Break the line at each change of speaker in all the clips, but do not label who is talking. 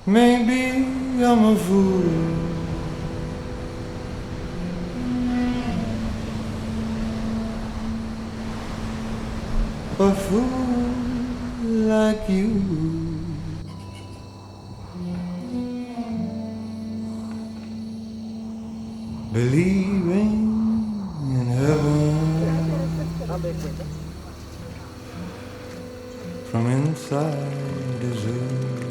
Maybe I'm a fool, a fool like you. Believing in heaven from inside his earth.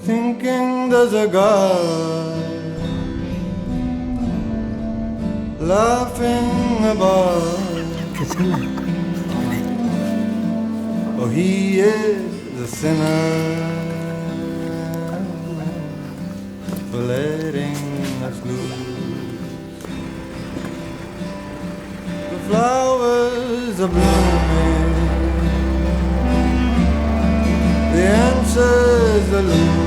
Thinking there's a God laughing about. Oh, he is a sinner for letting us loose. The flowers are blooming, the answers are loose.